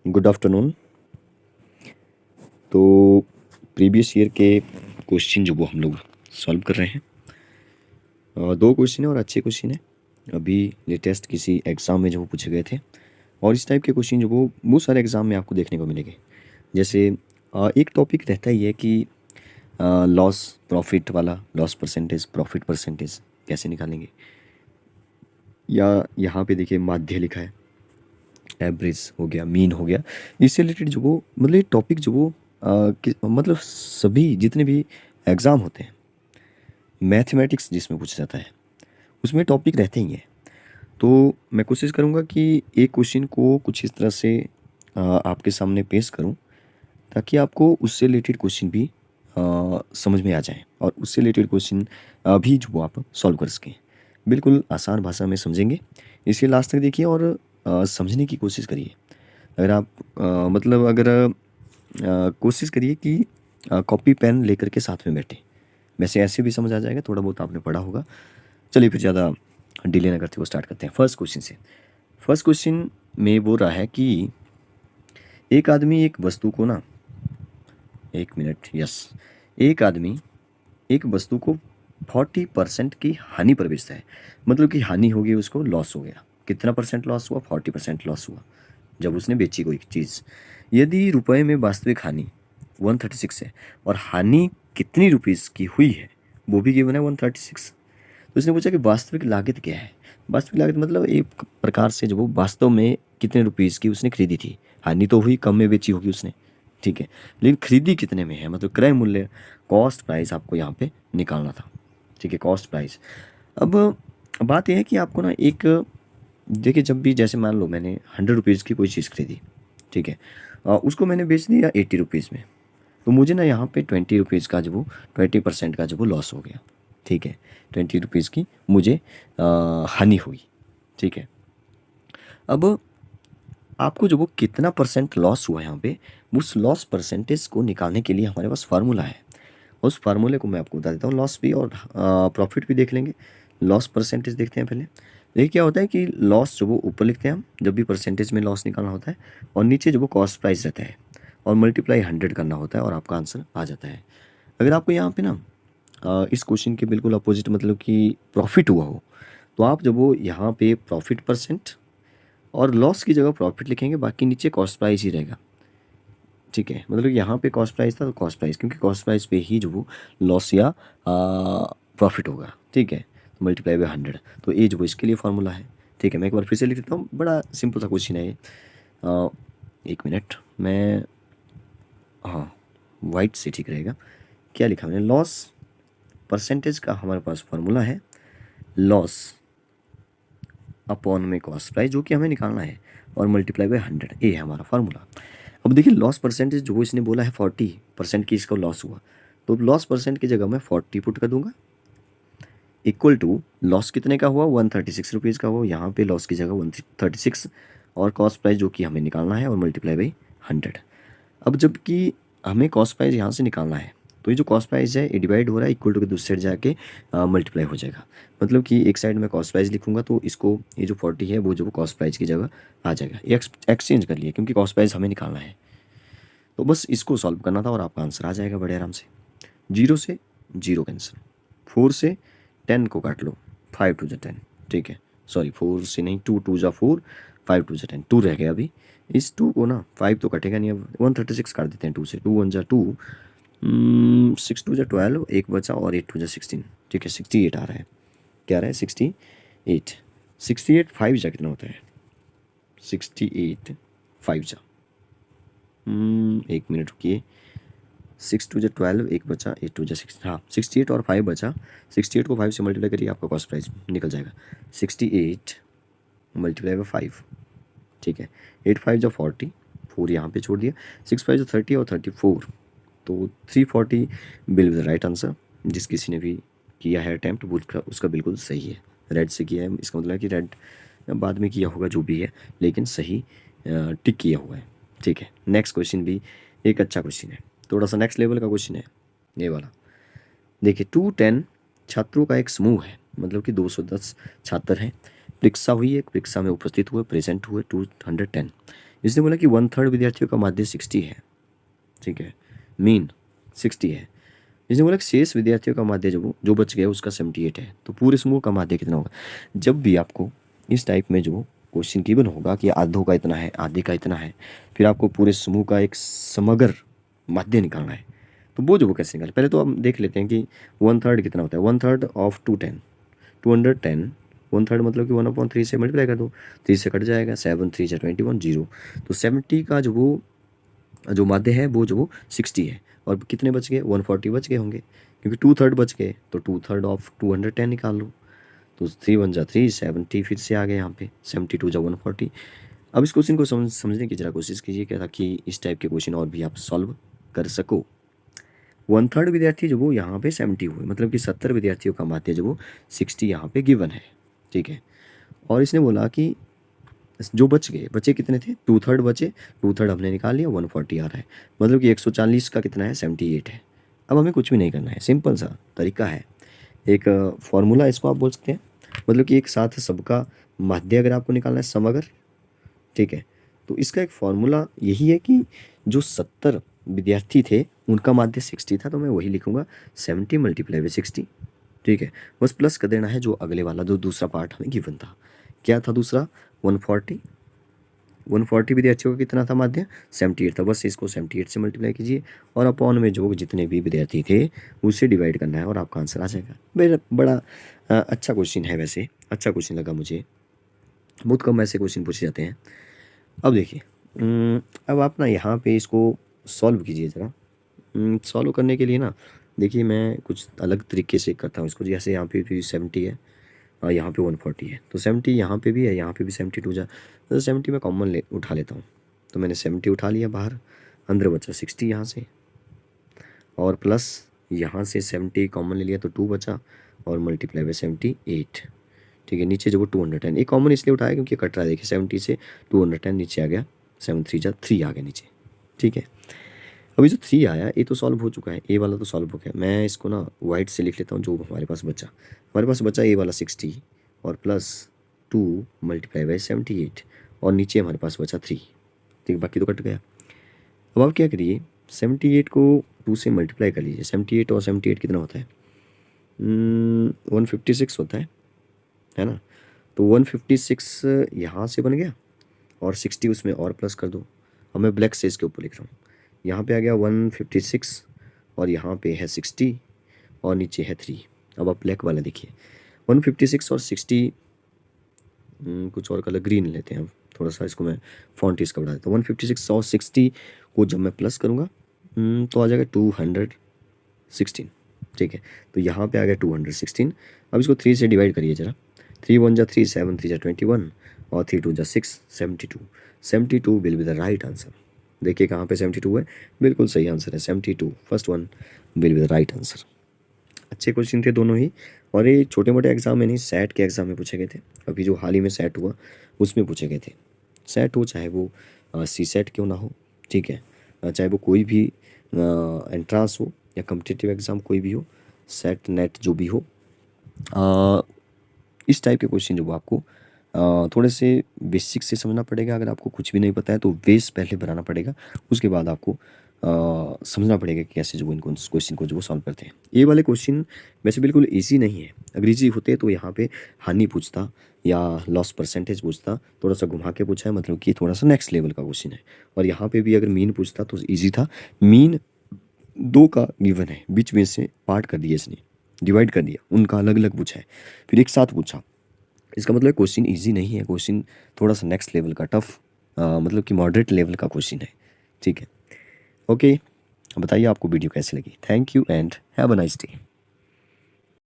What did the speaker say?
Good afternoon. तो previous year के question जो वो हम लोग सॉल्व कर रहे हैं। दो क्वेश्चन है और अच्छे क्वेश्चन है। अभी लेटेस्ट किसी एग्ज़ाम में जो वो पूछे गए थे और इस टाइप के क्वेश्चन जो वो बहुत सारे एग्ज़ाम में आपको देखने को मिलेंगे। जैसे एक टॉपिक रहता ही है कि लॉस प्रॉफिट वाला, लॉस परसेंटेज प्रॉफिट परसेंटेज कैसे निकालेंगे, या यहाँ पे देखिए माध्य लिखा है, एवरेज हो गया, मीन हो गया। इससे रिलेटेड जो वो मतलब ये टॉपिक जो वो मतलब सभी जितने भी एग्ज़ाम होते हैं मैथमेटिक्स जिसमें पूछा जाता है उसमें टॉपिक रहते ही हैं। तो मैं कोशिश करूँगा कि एक क्वेश्चन को कुछ इस तरह से आपके सामने पेश करूँ ताकि आपको उससे रिलेटेड क्वेश्चन भी समझ में आ जाए और उससे रिलेटेड क्वेश्चन भी जो वो आप सॉल्व कर सकें। बिल्कुल आसान भाषा में समझेंगे, इसलिए लास्ट तक देखिए और समझने की कोशिश करिए। अगर आप मतलब अगर कोशिश करिए कि कॉपी पेन लेकर के साथ में बैठे, वैसे ऐसे भी समझ आ जाएगा, थोड़ा बहुत आपने पढ़ा होगा। चलिए फिर ज़्यादा डिले ना करते हुए स्टार्ट करते हैं फर्स्ट क्वेश्चन से। फर्स्ट क्वेश्चन में बोल रहा है कि एक आदमी एक वस्तु को ना, एक मिनट, यस, एक आदमी एक वस्तु को 40% की हानि पर बेचता है। मतलब कि हानि हो गई, उसको लॉस हो गया। कितना परसेंट लॉस हुआ? 40% लॉस हुआ जब उसने बेची कोई चीज़। यदि रुपए में वास्तविक हानि 136 है और हानि कितनी रुपीज़ की हुई है वो भी गिवन है 136। तो उसने पूछा कि वास्तविक लागत क्या है। वास्तविक लागत मतलब एक प्रकार से जो वो वास्तव में कितने रुपीज़ की उसने खरीदी थी। हानि तो हुई, कम में बेची होगी उसने, ठीक है, लेकिन खरीदी कितने में है, मतलब क्रय मूल्य, कॉस्ट प्राइस आपको यहाँ पे निकालना था, ठीक है, कॉस्ट प्राइस। अब बात यह है कि आपको ना एक, देखिए जब भी जैसे मान लो मैंने 100 रुपीज़ की कोई चीज़ खरीदी, ठीक है, उसको मैंने बेच दिया 80 रुपीज़ में, तो मुझे ना यहाँ पे 20 रुपीज़ का जो वो 20% का जो वो लॉस हो गया, ठीक है, 20 रुपीज़ की मुझे हानि हुई, ठीक है। अब आपको जो वो कितना परसेंट लॉस हुआ यहाँ पे, उस लॉस परसेंटेज को निकालने के लिए हमारे पास फार्मूला है। उस फार्मूले को मैं आपको बता देता हूँ। लॉस भी और प्रॉफिट भी देख लेंगे। लॉस परसेंटेज देखते हैं पहले। देखिए क्या होता है कि लॉस जो वो ऊपर लिखते हैं हम जब भी परसेंटेज में लॉस निकालना होता है, और नीचे जो वो कॉस्ट प्राइस रहता है और मल्टीप्लाई 100 करना होता है और आपका आंसर आ जाता है। अगर आपको यहाँ पे ना इस क्वेश्चन के बिल्कुल अपोजिट मतलब कि प्रॉफिट हुआ हो, तो आप जब वो यहाँ पे प्रॉफिट परसेंट और लॉस की जगह प्रॉफिट लिखेंगे, बाकी नीचे कॉस्ट प्राइस ही रहेगा, ठीक है। मतलब यहाँ पे कॉस्ट प्राइस था तो कॉस्ट प्राइस, क्योंकि कॉस्ट प्राइस पे ही जो वो लॉस या प्रॉफिट होगा, ठीक है, तो मल्टीप्लाई बाय 100, तो ये जो इसके लिए फार्मूला है, ठीक है। मैं एक बार फिर से लिख देता हूँ, बड़ा सिंपल सा क्वेश्चन है ये। एक मिनट, मैं, हाँ, वाइट से ठीक रहेगा। क्या लिखा मैंने? लॉस परसेंटेज का हमारे पास फार्मूला है लॉस अपॉन में कॉस्ट प्राइस, जो कि हमें निकालना है, और मल्टीप्लाई बाय 100, ये है हमारा फार्मूला। अब देखिए लॉस परसेंटेज जो इसने बोला है 40% की इसका लॉस हुआ, तो लॉस परसेंट की जगह मैं 40 पुट कर दूंगा, इक्वल टू लॉस कितने का हुआ? 136 रुपीज़ का हुआ। यहाँ पे लॉस की जगह 136 और कॉस्ट प्राइस जो कि हमें निकालना है, और मल्टीप्लाई बाई 100। अब जबकि हमें कॉस्ट प्राइस यहाँ से निकालना है, तो ये जो कॉस्ट प्राइस है ये डिवाइड हो रहा है, इक्वल टू के दूसरी साइड जाके मल्टीप्लाई हो जाएगा। मतलब कि एक साइड में कॉस्ट प्राइस लिखूंगा तो इसको, ये जो 40 है वो जो कॉस्ट प्राइस की जगह आ जाएगा। ये एक्सचेंज कर लिए क्योंकि कॉस्ट प्राइस हमें निकालना है, तो बस इसको सॉल्व करना था और आपका आंसर आ जाएगा बड़े आराम से। 0 से 0 कैंसिल, 4 से 10 को काट लो, 5 टू जा 10, ठीक है, सॉरी 4 से नहीं, 2 टू जा 4, 5 टू जा 10, 2 रह गया अभी। इस 2 को ना 5 तो कटेगा नहीं, अब 136 काट देते हैं 2 से, 2 1 जा 2, 6 टू जा 12, एक बचा, और 8 टू जा 16, ठीक है, 68 आ रहा है। क्या आ रहा है? 68। 68 5 जा कितना होता है? 68 5 जा, एक मिनट रुकिए, 6 टू जा 12, एक बचा, 8 टू जा 6, हाँ 68 और 5 बचा। 68 को 5 से मल्टीप्लाई करिए, आपका कॉस्ट प्राइस निकल जाएगा। 68 मल्टीप्लाई बाई 5, ठीक है, 8 5 जा 40, 4 यहाँ पे छोड़ दिया, 6 5 जा 30 और 34, तो 340 बिल द राइट आंसर। जिस किसी ने भी किया है अटैम्प्ट वो उसका बिल्कुल सही है। रेड से किया है, इसका मतलब है कि रेड बाद में किया होगा जो भी है, लेकिन सही टिक किया हुआ है, ठीक है। नेक्स्ट क्वेश्चन भी एक अच्छा क्वेश्चन है, थोड़ा सा नेक्स्ट लेवल का क्वेश्चन है ये वाला। देखिए 210 छात्रों का एक समूह है, मतलब कि 210 छात्र हैं। परीक्षा हुई है, परीक्षा में उपस्थित हुए, प्रेजेंट हुए 210। इसने बोला कि 1/3 विद्यार्थियों का माध्य 60 है, ठीक है, मीन 60 है। इसने बोला कि शेष विद्यार्थियों का माध्य जो बच गया उसका 78 है। तो पूरे समूह का माध्य कितना होगा? जब भी आपको इस टाइप में जो क्वेश्चन गिवन होगा कि आधों का इतना है, आधे का इतना है, फिर आपको पूरे समूह का एक समग्र माध्य निकालना है, तो वो कैसे निकालें? पहले तो हम देख लेते हैं कि 1/3 कितना होता है। 1/3 ऑफ 210, 210, 1/3 मतलब कि 1/3 से मल्टीप्लाई कर दो, 3 से कट जाएगा, 7 3 से 21 0। तो 70 का जो माध्य है वो 60 है, और कितने बच गए? 140 बच गए होंगे, क्योंकि 2/3 बच गए, तो 2/3 ऑफ 210 निकाल लो। तो 3 1 जा 3, 70 फिर से आ गए यहाँ पे, 72 जा 140। अब इस क्वेश्चन को समझने की जरा कोशिश कीजिए क्या, ताकि इस टाइप के क्वेश्चन और भी आप सॉल्व कर सको। 1/3 विद्यार्थी जो वो यहाँ पे 70 हुए, मतलब कि 70 विद्यार्थियों का माध्य जो वो 60 यहाँ पे गिवन है, ठीक है। और इसने बोला कि जो बचे कितने थे? 2/3 बचे, 2/3 हमने निकाल लिया, 140 आ रहा है, मतलब कि 140 का कितना है? 78 है। अब हमें कुछ भी नहीं करना है, सिंपल सा तरीका है, एक फॉर्मूला इसको आप बोल सकते हैं, मतलब कि एक साथ सबका माध्य अगर आपको निकालना है समग्र, ठीक है, तो इसका एक फॉर्मूला यही है कि जो 70 विद्यार्थी थे उनका माध्य 60 था, तो मैं वही लिखूंगा 70 × 60, ठीक है। बस प्लस कर देना है जो अगले वाला जो दूसरा पार्ट हमें गिवन था। क्या था दूसरा? 140 विद्यार्थियों का कितना था माध्य? 78 था। बस इसको 78 से मल्टीप्लाई कीजिए और अपॉन में जो जितने भी विद्यार्थी थे उससे डिवाइड करना है और आपका आंसर आ जाएगा। बड़ा अच्छा क्वेश्चन है, वैसे अच्छा क्वेश्चन लगा मुझे, बहुत कम ऐसे क्वेश्चन पूछे जाते हैं। अब देखिए, अब आप ना यहाँ पे इसको सॉल्व कीजिए ज़रा। सॉल्व करने के लिए ना देखिए मैं कुछ अलग तरीके से करता हूँ इसको। जैसे यहाँ पे भी 70 है और यहाँ पे 140 है, तो 70 यहाँ पे भी है, यहाँ पे भी 72 जा, तो 70 में कॉमन उठा लेता हूँ। तो मैंने 70 उठा लिया बाहर, अंदर बचा 60 यहाँ से, और प्लस यहाँ से 70 कॉमन ले लिया तो 2 बचा, और मल्टीप्लाई बाय 78, ठीक है। नीचे जो वो 210, एक कॉमन इसलिए उठाया क्योंकि कट रहा है, देखिए 70 से 210 नीचे आ गया, 7 3 जा 3 आ गया नीचे, ठीक है। अभी जो 3 आया ये तो सॉल्व हो चुका है, ए वाला तो सॉल्व हो गया। मैं इसको ना वाइट से लिख लेता हूँ, जो हमारे पास बचा ए वाला 60 और प्लस 2 मल्टीप्लाई बाई 78, और नीचे हमारे पास बचा 3, ठीक, बाकी तो कट गया। अब आप क्या करिए, 78 को 2 से मल्टीप्लाई कर लीजिए। 78 और 78 कितना होता है? 156 होता है ना। तो 156 यहाँ से बन गया और 60 उसमें और प्लस कर दो। अब मैं ब्लैक से इसके ऊपर लिख रहा हूँ, यहाँ पे आ गया 156 और यहाँ पे है 60 और नीचे है 3। अब आप ब्लैक वाला देखिए, 156 और 60, कुछ और कलर ग्रीन लेते हैं, थोड़ा सा इसको मैं फॉन्ट इसका बढ़ा देता हूँ। 156 और 60 को जब मैं प्लस करूँगा तो आ जाएगा 216, ठीक है। तो यहाँ पे आ गया 216। अब इसको 3 से डिवाइड करिए ज़रा। 3 1 जा 3, 7 3 जा 21 और 3 2 जा 6, 72। 72 will be the right answer. देखिए कहाँ पे 72 है, बिल्कुल सही आंसर है 72, first one will be the right answer. अच्छे क्वेश्चन थे दोनों ही, और ये छोटे मोटे एग्जाम में नहीं, सेट के एग्जाम में पूछे गए थे। अभी जो हाल ही में सेट हुआ उसमें पूछे गए थे। सेट हो चाहे वो सी सेट क्यों ना हो, ठीक है, चाहे वो कोई भी एंट्रांस हो या कम्पिटिटिव एग्ज़ाम कोई भी हो, सेट नेट जो भी हो, इस टाइप के क्वेश्चन जो वो आपको थोड़े से बेसिक से समझना पड़ेगा। अगर आपको कुछ भी नहीं पता है तो बेस पहले बनाना पड़ेगा, उसके बाद आपको समझना पड़ेगा कि कैसे जो इनको क्वेश्चन को जो वो सॉल्व करते हैं। ये वाले क्वेश्चन वैसे बिल्कुल इजी नहीं है, अगर इजी होते तो यहाँ पे हानि पूछता या लॉस परसेंटेज पूछता, थोड़ा सा घुमा के पूछा है, मतलब कि थोड़ा सा नेक्स्ट लेवल का क्वेश्चन है। और यहाँ पे भी अगर मीन पूछता तो ईजी था। मीन 2 का गिवन है, बीच में से पार्ट कर दिया इसने, डिवाइड कर दिया, उनका अलग अलग पूछा है, फिर एक साथ पूछा। इसका मतलब क्वेश्चन इजी नहीं है, क्वेश्चन थोड़ा सा नेक्स्ट लेवल का टफ, मतलब कि मॉडरेट लेवल का क्वेश्चन है, ठीक है। ओके, बताइए आपको वीडियो कैसी लगी। Thank you and have a nice day.